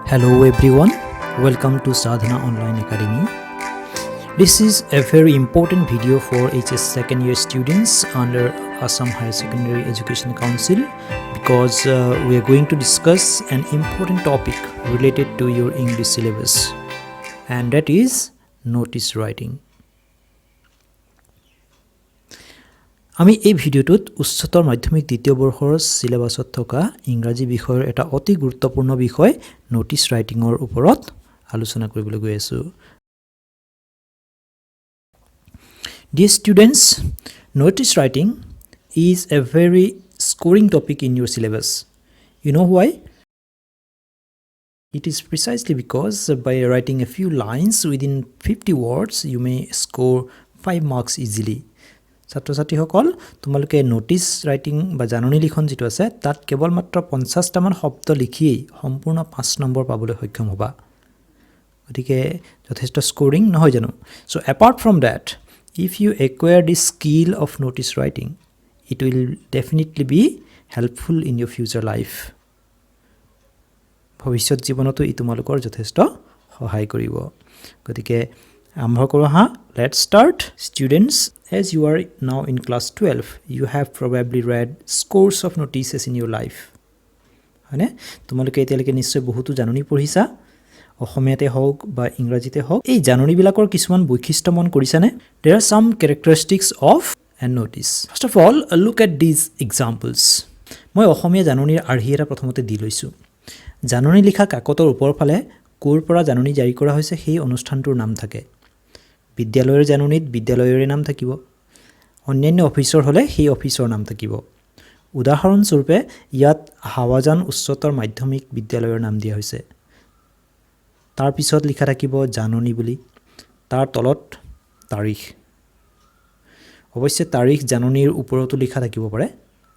Hello everyone, welcome to Sadhana Online Academy. This is a very important video for AHSEC second year students under Assam Higher Secondary Education Council because we are going to discuss an important topic related to your English syllabus, and that is notice writing. আমি এই ভিডিওটোত উচ্চতৰ মাধ্যমিক দ্বিতীয় বৰ্ষৰ সিলেবাছত থকা ইংৰাজী বিষয়ৰ এটা অতি গুৰুত্বপূৰ্ণ বিষয় নোটিছ ৰাইটিংৰ ওপৰত আলোচনা কৰিবলৈ গৈ আছো। Dear students, notice writing is a very scoring topic in your syllabus. You know why? It is precisely because by writing a few lines within 50 words, you may score 5 marks easily. ছাত্রছাত্রী সকল তোমালোকে notice writing বা জাননী লিখন যেটো আছে তাত কেৱল মাত্ৰ 50 টামান শব্দ লিখিয়েই সম্পূৰ্ণ 5 নম্বৰ পাবলৈ সক্ষম হ'বা। গতিকে যথেষ্ট স্কোৰিং নহয় জানো। So apart from that, if you acquire this skill of notice writing, it will definitely be helpful in your future life. ভৱিষ্যত জীৱনতো ই তোমালোকৰ যথেষ্ট সহায় কৰিব। গতিকে আৰম্ভ কৰোঁ হা। Let's start. Students, as you are now in class 12, you have probably read scores of notices in your life. হয়নে? তোমালোকে এতিয়ালৈকে নিশ্চয় বহুতো জাননী পঢ়িছা, অসমীয়াতে হওক বা ইংৰাজীতে হওক। এই জাননীবিলাকৰ কিছুমান বৈশিষ্ট্য মন কৰিছানে? There are some characteristics of a notice. First of all, look at these examples. মই অসমীয়া জাননীৰ আৰ্হি এটা প্ৰথমতে দি লৈছোঁ। জাননী লিখা কাকতৰ ওপৰ ফালে ক'ৰ পৰা জাননী জাৰি কৰা হৈছে সেই অনুষ্ঠানটোৰ নাম থাকে। বিদ্যালয়ৰ জাননীত বিদ্যালয়ৰ নাম থাকিব, অন্যান্য অফিচৰ হ'লে সেই অফিচৰ নাম থাকিব। উদাহৰণস্বৰূপে ইয়াত হাৱাজান উচ্চতৰ মাধ্যমিক বিদ্যালয়ৰ নাম দিয়া হৈছে। তাৰ পিছত লিখা থাকিব জাননী বুলি, তাৰ তলত তাৰিখ। অৱশ্যে তাৰিখ জাননীৰ ওপৰতো লিখা থাকিব পাৰে,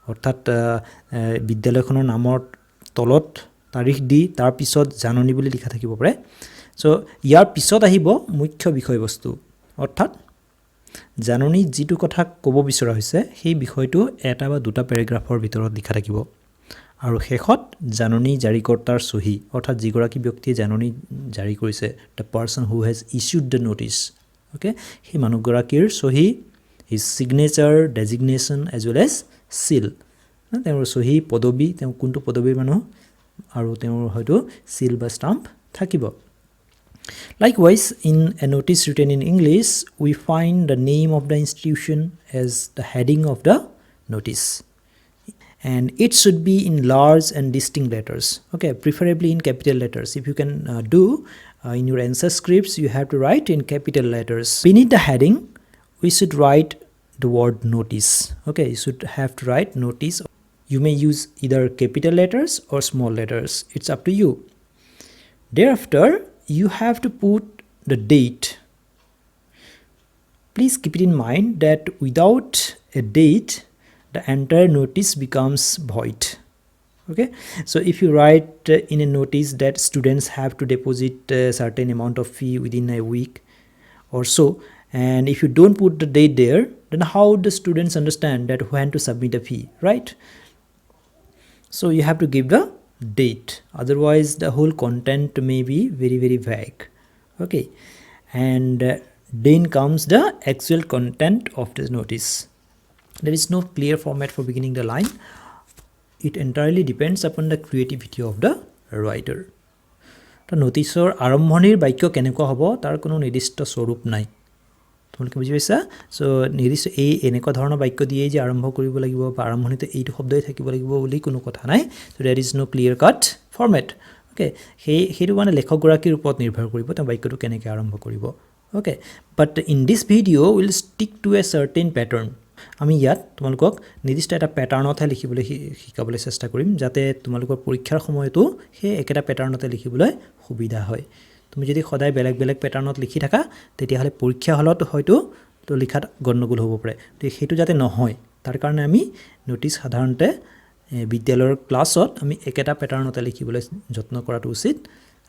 অৰ্থাৎ বিদ্যালয়খনৰ নামৰ তলত তাৰিখ দি তাৰ পিছত জাননী বুলি লিখা থাকিব পাৰে। সো ইয়াৰ পিছত আহিব মুখ্য বিষয়বস্তু, অৰ্থাৎ জাননী যিটো কথা ক'ব বিচৰা হৈছে সেই বিষয়টো এটা বা দুটা পেৰাগ্ৰাফৰ ভিতৰত লিখা থাকিব। আৰু শেষত জাননী জাৰিকৰ্তাৰ চহী, অৰ্থাৎ যিগৰাকী ব্যক্তিয়ে জাননী জাৰি কৰিছে, the person who has issued the notice, okay, সেই মানুহগৰাকীৰ চহী, his signature, designation as well as seal. তেওঁৰ চহী, পদবী, তেওঁ কোনটো পদবীৰ মানুহ, আৰু তেওঁৰ হয়তো চিল বা ষ্টাম্প থাকিব। Likewise, in a notice written in English, we find the name of the institution as the heading of the notice. And it should be in large and distinct letters, okay, preferably in capital letters. If you can in your answer scripts, you have to write in capital letters. Beneath the heading, we should write the word notice, okay, you should have to write notice. You may use either capital letters or small letters, it's up to you. Thereafter, you have to put the date. Please keep it in mind that without a date, the entire notice becomes void. Okay, so if you write in a notice that students have to deposit a certain amount of fee within a week or so, and if you don't put the date there, then how the students understand that when to submit a fee, right? So you have to give the date, otherwise the whole content may be very very vague, okay. And then comes the actual content of the notice. There is no clear format for beginning the line. It entirely depends upon the creativity of the writer. তো নোটিছৰ আৰম্ভণিৰ বাক্য কেনেকুৱা হ'ব তাৰ কোনো নিৰ্দিষ্ট স্বৰূপ নাই, তোমালোকে বুজি পাইছা। সো নিৰ্দিষ্ট এই এনেকুৱা ধৰণৰ বাক্য দিয়ে যে আৰম্ভ কৰিব লাগিব বা আৰম্ভণিতে এইটো শব্দই থাকিব লাগিব বুলি কোনো কথা নাই। So there is no' clear cut format, okay. সেইটো মানে লেখকগৰাকীৰ ওপৰত নিৰ্ভৰ কৰিব তেওঁ বাক্যটো কেনেকৈ আৰম্ভ কৰিব, okay. But in this video' will stick to a certain pattern. আমি ইয়াত তোমালোকক নিৰ্দিষ্ট এটা পেটাৰ্ণতহে লিখিবলৈ শিকাবলৈ চেষ্টা কৰিম, যাতে তোমালোকৰ পৰীক্ষাৰ সময়তো সেই একেটা পেটাৰ্ণতে লিখিবলৈ সুবিধা হয়। তুমি যদি সদায় বেলেগ বেলেগ পেটাৰ্ণত লিখি থাকা তেতিয়াহ'লে পৰীক্ষা হলত হয়তো তো লিখাত গণ্ডগোল হ'ব পাৰে। তো সেইটো যাতে নহয় তাৰ কাৰণে আমি নোটিছ সাধাৰণতে বিদ্যালয়ৰ ক্লাছত আমি একেটা পেটাৰ্ণতে লিখিবলৈ যত্ন কৰাটো উচিত,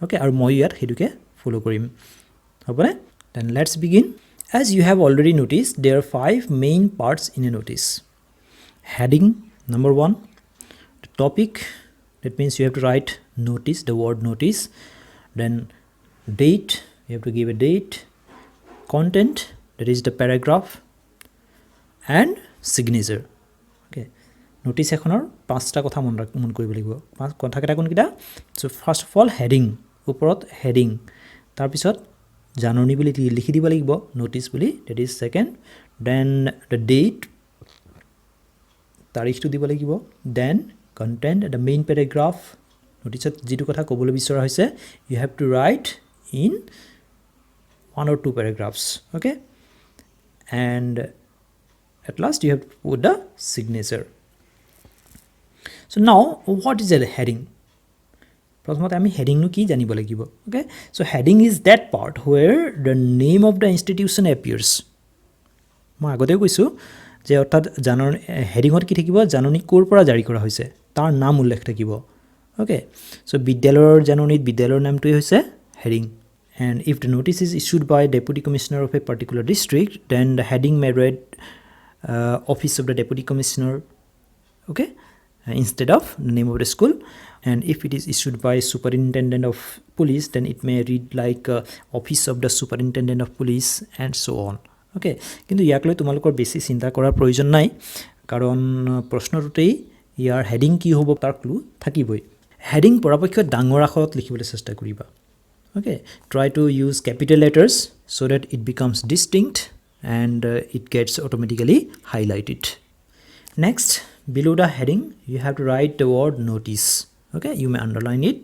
অ'কে। আৰু মই ইয়াত সেইটোকে ফ'ল' কৰিম, হ'বনে? Then let's begin. As you have already noticed, there are 5 main parts in a notice. Heading, number 1. The topic, that means you have to write notice, the word notice, then date, you have to give a date, content, that is the paragraph, and signature. Okay, notice এখনৰ পাঁচটা কথা মন কৰিব লাগিব। পাঁচ কথা কেটা কোনকিটা? So first of all heading, ওপৰত heading, তাৰ পিছত জাননী বুলি লিখি দিব লাগিব, notice বুলি, that is second, then the date, তাৰিখটো দিব লাগিব, then content, the main paragraph, notice যেটো কথা ক'বলৈ বিচৰা হৈছে, you have to write in 1 or 2 paragraphs, okay, and at last you have to put the signature. So now what is a heading? প্ৰথমতে আমি হেডিং নো কি জানিব লাগিব, okay, so heading is that part where the name of the institution appears. মই আগতে কৈছো যে অৰ্থাৎ হেডিঙত কি থাকিব, জাননী ক'ৰ পৰা জাৰি কৰা হৈছে তাৰ নাম উল্লেখ থাকিব, okay, so বিদ্যালয়ৰ জাননীত বিদ্যালয়ৰ নামটোই হৈছে heading, and if the notice is issued by deputy commissioner of a particular district, then the heading may read office of the deputy commissioner, okay, instead of the name of the school, and if it is issued by superintendent of police, then it may read like office of the superintendent of police, and so on, okay, কিন্তু ইয়াক লৈ তোমালোকৰ বেছি চিন্তা কৰাৰ প্ৰয়োজন নাই, কাৰণ প্ৰশ্নটোতেই ইয়াৰ হেডিং কি হ'ব তাৰ ক্লু থাকিবই। হেডিং পৰাপক্ষত ডাঙৰ আখৰত লিখিবলৈ চেষ্টা কৰিবা, okay, try to use capital letters so that it becomes distinct and it gets automatically highlighted. Next, below the heading you have to write the word notice, okay, you may underline it,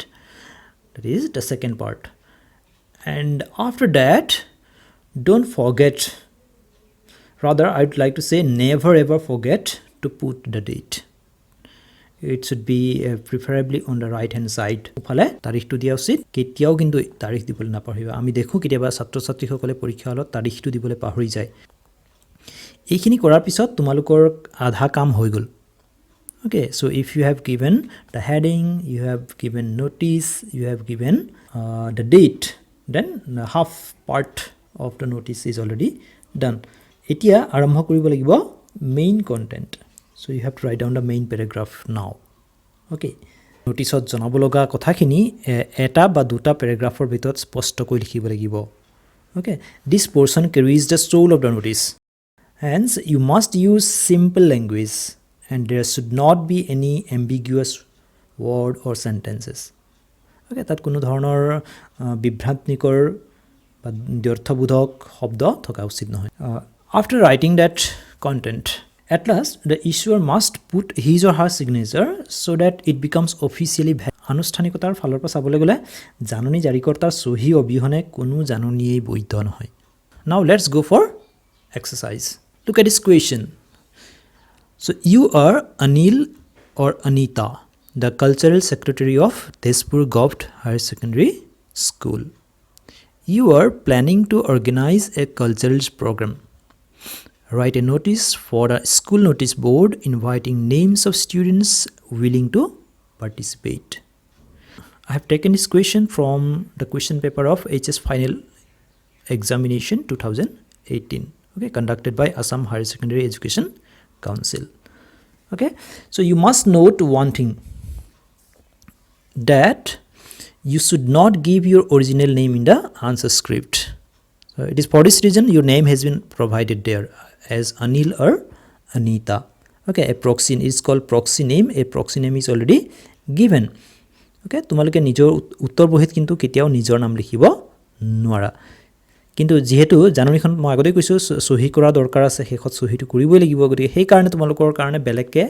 that is the second part, and after that don't forget, rather I would like to say never ever forget to put the date. It should be preferably on the right hand side, ওফালে তাৰিখটো দিয়া উচিত, কেতিয়াও কিন্তু তাৰিখ দিবলৈ নাপাহৰিবা। আমি দেখো কেতিয়াবা ছাত্ৰ ছাত্ৰীসকলে পৰীক্ষা হলত তাৰিখটো দিবলৈ পাহৰি যায়। এইখিনি কৰাৰ পিছত তোমালোকৰ আধা কাম হৈ গ'ল, okay, so if you have given the heading, you have given notice, you have given the date, then half part of the notice is already done. এতিয়া আৰম্ভ কৰিব লাগিব main content, so you have to write down the main paragraph now, okay, noticeত জনাব লগা কথাখিনি এটা বা দুটা প্যাৰাগ্ৰাফৰ ভিতৰত স্পষ্টকৈ লিখিব লাগিব, okay, this portion carries the soul of the notice, hence you must use simple language and there should not be any ambiguous word or sentences, okay, তাত কোনো ধৰণৰ বিভ্ৰান্তিকৰ বা দ্ব্যৰ্থবোধক শব্দ থকা উচিত নহয়। After writing that content, at last the issuer must put his or her signature so that it becomes officially valid. আনুষ্ঠানিকতাৰ ফালৰ পৰা চাবলৈ গ'লে জাননী জাৰিকৰ্তাৰ সহি অবিহনে কোনো জাননীয়ে বৈধ নহয়। Now let's go for exercise. Look at this question. So you are Anil or Anita, the cultural secretary of Tezpur Govt Higher Secondary School. You are planning to organize a cultural program. Write a notice for the school notice board inviting names of students willing to participate. I have taken this question from the question paper of HS Final Examination 2018, okay, conducted by Assam Higher Secondary Education Council, okay, so you must note one thing, that you should not give your original name in the answer script. So it is for this reason your name has been provided there as Anil or Anita, okay, a proxy is called proxy name, a proxy name is already given, okay, তোমালোকে নিজৰ উত্তৰ বহিত কিন্তু কেতিয়াও নিজৰ নাম লিখিব নোৱাৰা, কিন্তু যেহেতু জাননীখন মই আগতে কৈছো সহি কৰা দৰকাৰ আছে, শেষত সহিটো কৰিবই লাগিব, গতিকে সেই কাৰণে তোমালোকৰ কাৰণে বেলেগকে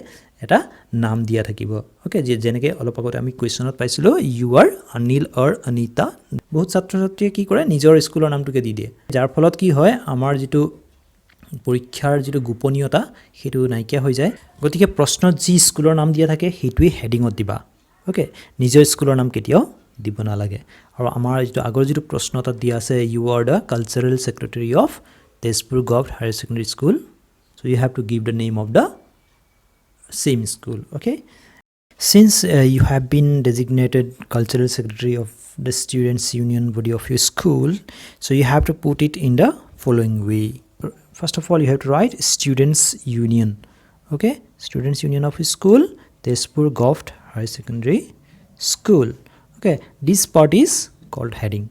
এটা নাম দিয়া থাকিব, okay, যেনেকৈ অলপ আগতে আমি কুৱেশ্যনত পাইছিলো ইউ আৰ অনিল অৰ অনিতা, বহুত ছাত্ৰ ছাত্ৰীয়ে কি কৰে নিজৰ স্কুলৰ নামটোকে দি দিয়ে, যাৰ ফলত কি হয় আমাৰ যিটো পৰীক্ষাৰ যিটো গোপনীয়তা সেইটো নাইকিয়া হৈ যায়, গতিকে প্ৰশ্নত যি স্কুলৰ নাম দিয়া থাকে সেইটোৱে হেডিঙত দিবা, okay, নিজৰ স্কুলৰ নাম কেতিয়াও দিব নালাগে। আৰু আমাৰ যিটো আগৰ যিটো প্ৰশ্ন তাত দিয়া আছে you are the cultural secretary of Tezpur government higher secondary school, so you have to give the name of the same school, okay, since you have been designated cultural secretary of the students union body of your school, so you have to put it in the following way. First of all you have to write students union, okay, students union of your school Tezpur Govt Higher Secondary School, Okay, this part is called heading.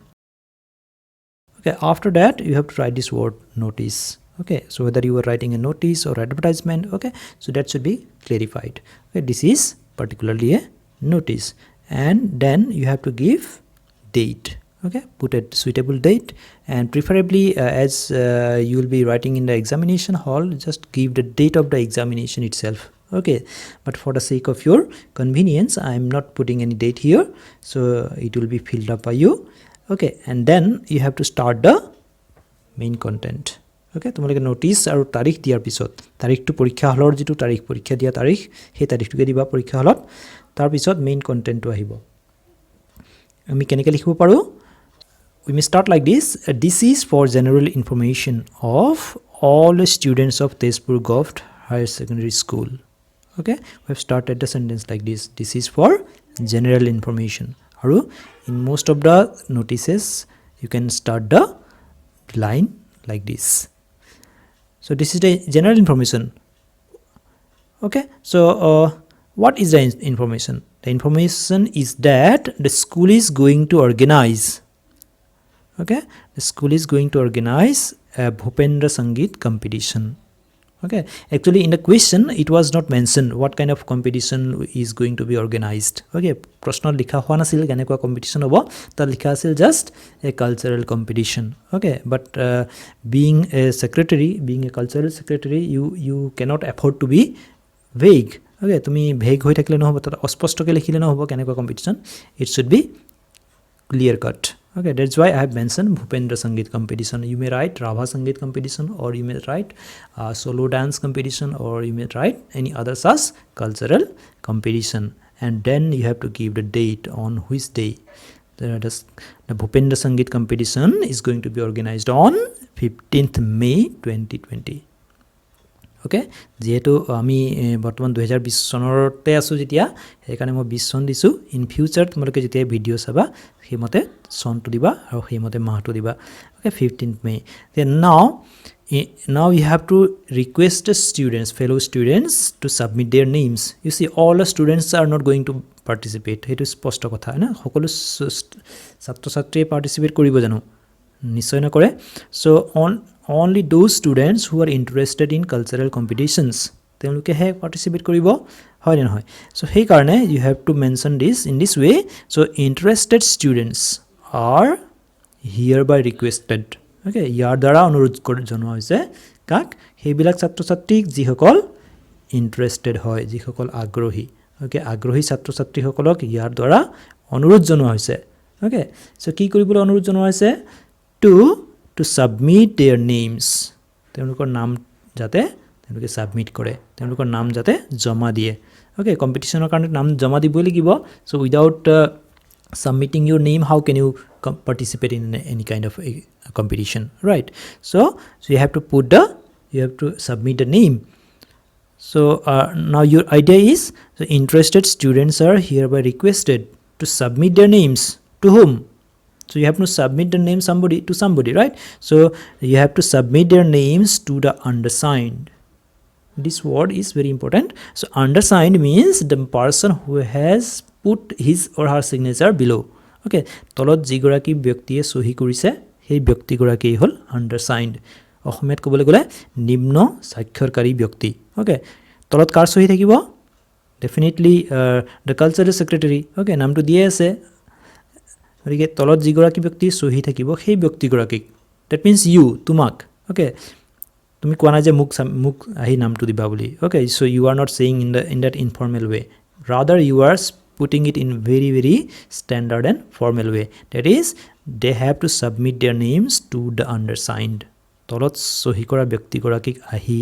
Okay, after that you have to write this word notice. Okay, so whether you are writing a notice or advertisement, okay, so that should be clarified. Okay, this is particularly a notice, and then you have to give date. Okay, put a suitable date, and preferably as you will be writing in the examination hall, just give the date of the examination itself. Okay, but for the sake of your convenience, I am not putting any date here, so it will be filled up by you. Okay, and then you have to start the main content. Okay, তোমালোকে notice আৰু তাৰিখ দিয়াৰ পিছত তাৰিখটো পৰীক্ষা হলৰ যেটো তাৰিখ পৰীক্ষা দিয়া তাৰিখ সেই তাৰিখটোকে দিবা পৰীক্ষা হলত তাৰ পিছত মেইন কন্টেন্টটো আহিব আমি কেনেকৈ লিখিব পাৰো we may start like this this is for general information of all students of Tezpur Govt Higher Secondary School. Okay, we have started the sentence like this is for general information. Aru in most of the notices you can start the line like this. So this is the general information. Okay, so what is the information? The information is that the school is going to organize. Okay, the school is going to organize a Bhupendra Sangeet competition. Okay, actually in the question it was not mentioned what kind of competition is going to be organized. Okay, prashno likha hua nasil kenekwa competition hobo ta likha asil just a cultural competition. Okay, but being a secretary, being a cultural secretary, you cannot afford to be vague. Okay, tumi vague hoi thakile no hobo ta osposto ke likhile no hobo kenekwa competition, it should be clear cut. Okay, that's why I have mentioned Bhupendra Sangeet competition. You may write Rabha Sangeet competition, or you may write solo dance competition, or you may write any other such cultural competition, and then you have to give the date on which day the Bhupendra Sangeet competition is going to be organized on 15th May 2020. Okay, যেহেতু আমি বৰ্তমান 2020 চনৰতে আছো যেতিয়া সেইকাৰণে মই 20 চন দিছো in future তোমালোকে যেতিয়া ভিডিও চাবা সেইমতে চনটো দিবা আৰু সেইমতে মাহটো দিবা okay 15th May then now you have to request the students fellow students to submit their names. You see all the students are not going to participate. Hetu স্পষ্ট কথা না সকলো ছাত্ৰ ছাত্ৰীয়ে পাৰ্টিসিপেট কৰিব জানো নিশ্চয় নকৰে. So only those students who are interested in cultural competitions তেওঁলোকে হে পাৰ্টিসিপেট কৰিব হয় না নহয়. So সেই কাৰণে you have to mention this in this way. So interested students are hereby requested. Okay, ইয়াৰ দ্বাৰা অনুৰোধ জনোৱা হৈছে কাক সেইবিলাক ছাত্ৰ ছাত্ৰীক যিসকল ইন্টাৰেষ্টেড হয় যিসকল আগ্ৰহী. Okay, আগ্ৰহী ছাত্ৰ ছাত্ৰীসকলক ইয়াৰ দ্বাৰা অনুৰোধ জনোৱা হৈছে. Okay, so কি কৰিবলৈ অনুৰোধ জনোৱা হৈছে to submit their names. তেওঁলোকৰ নাম যাতে তেওঁলোকে সাবমিট কৰে তেওঁলোকৰ নাম যাতে জমা দিয়ে. Okay, competitionৰ কাৰণে নাম জমা দিবই লাগিব. So without submitting your name, how can you participate in any kind of a competition, right? So you have to submit the name. So now your idea is the interested students are hereby requested to submit their names to whom? So you have to submit the name to somebody, right? So you have to submit their names to the undersigned. This word is very important. So undersigned means the person who has put his or her signature below. Okay, তলত যিগৰাকী ব্যক্তিয়ে সহি কৰিছে সেই ব্যক্তিগৰাকী হল undersigned. অসমীয়াত ক'বলৈ গ'লে নিম্ন স্বাক্ষৰকাৰী ব্যক্তি. Okay, তলত কাৰ সহি থাকিব? Definitely the cultural secretary. Okay, নামটো দিয়ে আছে গতিকে তলত যিগৰাকী ব্যক্তি সহি থাকিব সেই ব্যক্তিগৰাকীক that means you তোমাক. Okay, তুমি কোৱা নাই যে মুক আহি নামটো দিবা বুলি. Okay, so you are not saying in that informal way, rather you are putting it in very standard and formal way. That is they have to submit their names to the undersigned. তলত সহি কৰা ব্যক্তিগৰাকীক আহি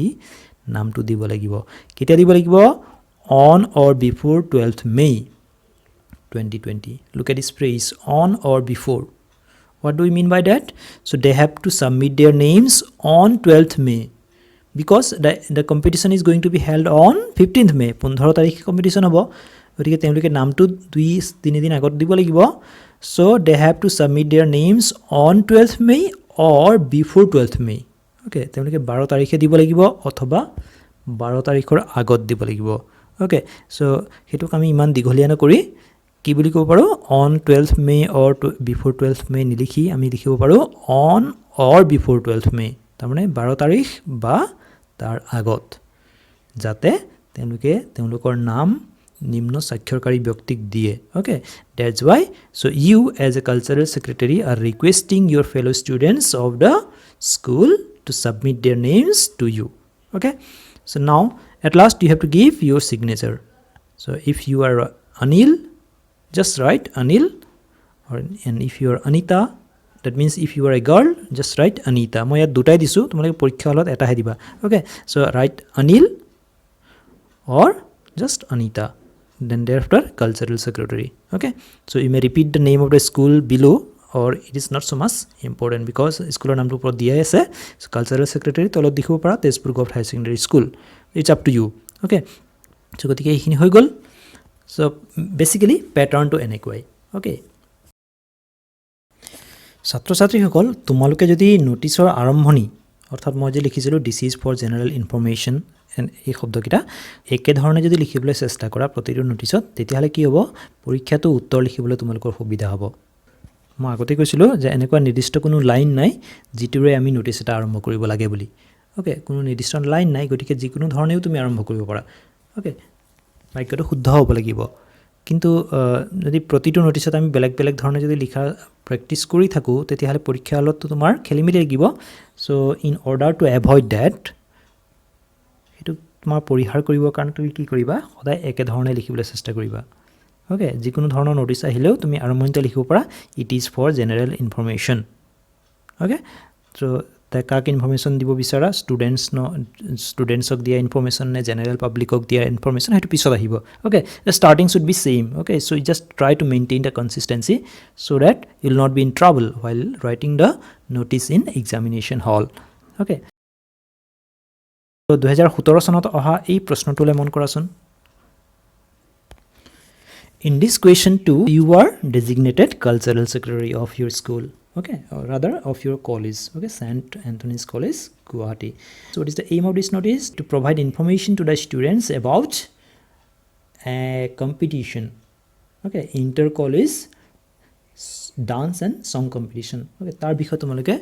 নামটো দিব লাগিব. কেতিয়া দিব লাগিব? On or before 12th May 2020. Look at this phrase, on or before. What do we mean by that? So they have to submit their names on 12th May because the competition is going to be held on 15th May. 15 তাৰিখে competition হ'ব. গতিকে তেওঁলোকে নামটো 2-3 দিন আগত দিব লাগিব. So they have to submit their names on 12th May or before 12th May. Okay, তেওঁলোকে 12 তাৰিখে দিব লাগিব অথবা 12 তাৰিখৰ আগত দিব লাগিব. Okay, so হেতুক আমি ইমান দীঘলীয়া নকৰি কি বুলি ক'ব পাৰো on 12th May or before 12th May নিলিখি আমি লিখিব পাৰো on or before 12th May তাৰমানে 12 তাৰিখ বা তাৰ আগত যাতে তেওঁলোকৰ নাম নিম্ন স্বাক্ষৰকাৰী ব্যক্তিক দিয়ে okay that's why so you as a cultural secretary are requesting your fellow students of the school to submit their names to you okay so now at last you have to give your signature so if you are Anil just write Anil and if you are Anita that means if you are a girl just write Anita মই ইয়াত দুটাই দিছো তোমালোকে পৰীক্ষা হলত এটাহে দিবা okay so write Anil or just Anita then thereafter cultural secretary okay so you may repeat the name of the school below or it is not so much important because school namটো ওপৰত দিয়া আছে so cultural secretary তলত দেখিব পাৰা Tezpur government high secondary school it's up to you okay so গতিকে এইখিনি হৈ গল so basically pattern to এনেকুৱাই okay ছাত্ৰ ছাত্ৰীসকল তোমালোকে যদি নোটিছৰ আৰম্ভণি অৰ্থাৎ মই যে লিখিছিলো this is for general information এই শব্দকিটা একে ধৰণে যদি লিখিবলৈ চেষ্টা কৰা প্ৰতিটো নোটিছত তেতিয়াহলে কি হ'ব পৰীক্ষাটো উত্তৰ লিখিবলৈ তোমালোকৰ সুবিধা হ'ব মই আগতে কৈছিলো যে এনেকুৱা নিৰ্দিষ্ট কোনো লাইন নাই যিটোৰে আমি নোটিছ এটা আৰম্ভ কৰিব লাগে বুলি ওকে কোনো নিৰ্দিষ্ট লাইন নাই গতিকে যিকোনো ধৰণেও তুমি আৰম্ভ কৰিব পাৰা ওকে বাক্যটো শুদ্ধ হ'ব লাগিব কিন্তু যদি প্ৰতিটো নোটিছত আমি বেলেগ বেলেগ ধৰণে যদি লিখা প্ৰেক্টিছ কৰি থাকো তেতিয়াহলে পৰীক্ষা হলতো তোমাৰ খেলিমেলি লাগিব so in order to avoid that এটো তোমাৰ পৰিহাৰ কৰিবৰ কাৰণে তুমি কি কৰিবা সদায় একে ধৰণে লিখিবলৈ চেষ্টা কৰিবা ওকে যিকোনো ধৰণৰ নোটিছ আহিলেও তুমি আৰম্ভণিতে লিখিব পাৰা it is for general information okay so কাক ইনফৰমেশন দিব বিচাৰা ষ্টুডেন্টছক দিয়া ইনফৰমেশন নে জেনাৰেল পাব্লিকক দিয়া ইনফৰমেশন হেতু পিছত আহিব okay the starting should be same okay so you just try to maintain the consistency so that you will not be in trouble while writing the notice in examination hall okay so 2017 চনত অহা এই প্ৰশ্নটোলে মন কৰাচোন in this question too you are designated cultural secretary of your school okay or rather of your college okay St. Anthony's College Guwahati so what is the aim of this notice to provide information to the students about a competition okay inter college dance and song competition okay tar বিষয়ে তোমালোকে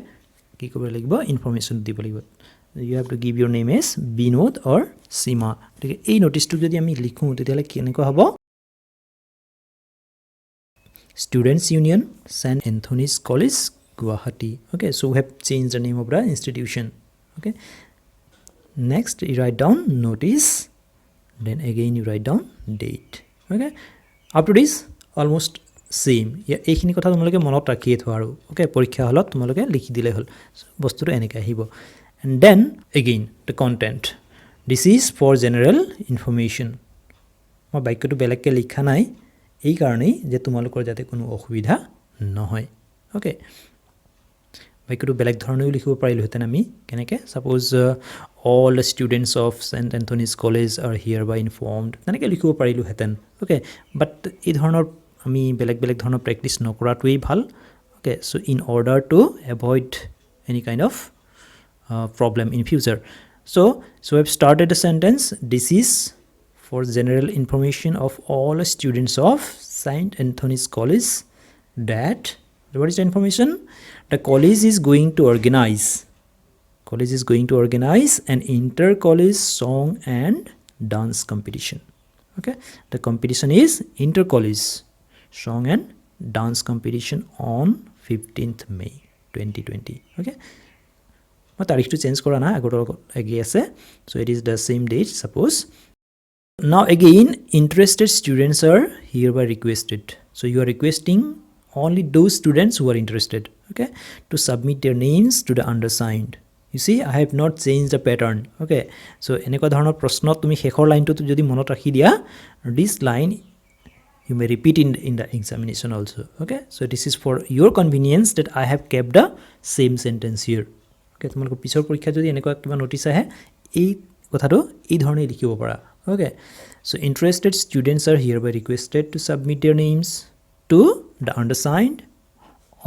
কি কৰিব লাগিব information দিব লাগিব you have to give your name as Binod or Sima ঠিক এই নোটিছটো যদি আমি লিখো তেতিয়ালে কেনেকৈ হ'ব Students Union, St. Anthony's College, Guwahati. Okay, so we have changed the name of the institution. Okay. Next, you write down notice. Then again, you write down date. Okay. Up to this, almost same. Yeah, এইখিনি কথা তোমালোকে মনত ৰাখি থোৱা আৰু okay পৰীক্ষা হলত তোমালোকে লিখি দিলে হল বস্তুটো এনেকৈ আহিব and then again the content this is for general information মই বাক্যটো বেলেগকৈ লিখা নাই এই কাৰণেই যে তোমালোকৰ যাতে কোনো অসুবিধা নহয় ওকে বাক্যটো বেলেগ ধৰণেও লিখিব পাৰিলোহেঁতেন আমি কেনেকৈ suppose all the students of St. Anthony's College are hereby informed তেনেকৈ লিখিব পাৰিলোহেঁতেন ওকে বাট এই ধৰণৰ আমি বেলেগ বেলেগ ধৰণৰ প্ৰেক্টিছ নকৰাটোৱেই ভাল okay so in order to avoid any kind of problem in future so I've started the sentence this is for general information of all students of St. Anthony's College that what is the information the college is going to organize an inter-college song and dance competition okay the competition is inter-college song and dance competition on 15th May 2020 okay মই তাৰিখটো change কৰা না আগৰ আগি আছে so it is the same date suppose now again interested students are hereby requested so you are requesting only those students who are interested okay to submit their names to the undersigned you see I have not changed the pattern okay so এনেকুৱা ধৰণৰ প্ৰশ্ন তুমি শেষৰ লাইনটো যদি মনত ৰাখি দিয়া this line you may repeat in the examination also okay so this is for your convenience that I have kept the same sentence here okay তোমালোকৰ পিছৰ পৰীক্ষা যদি এনেকুৱা কিবা নোটিছ আহে এই কথাটো এই ধৰণে লিখিব পাৰা okay so interested students are hereby requested to submit their names to the undersigned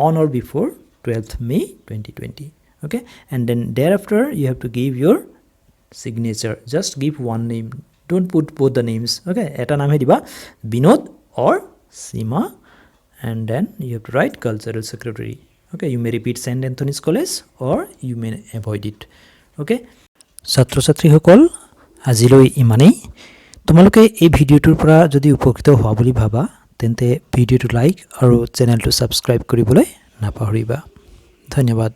on or before 12th May 2020 okay and then thereafter you have to give your signature just give one name don't put both the names okay eta naam he diba Binod or Seema, and then you have to write cultural secretary. Okay, you may repeat St. Anthony's College or you may avoid it. Okay, ছাত্ৰ ছাত্ৰীসকল আজিলৈ ইমানেই তোমালোকে এই ভিডিওটোৰ পৰা যদি উপকৃত হোৱা বুলি ভাবা তেন্তে ভিডিওটো লাইক আৰু চেনেলটো সাবস্ক্ৰাইব কৰিবলৈ নাপাহৰিবা ধন্যবাদ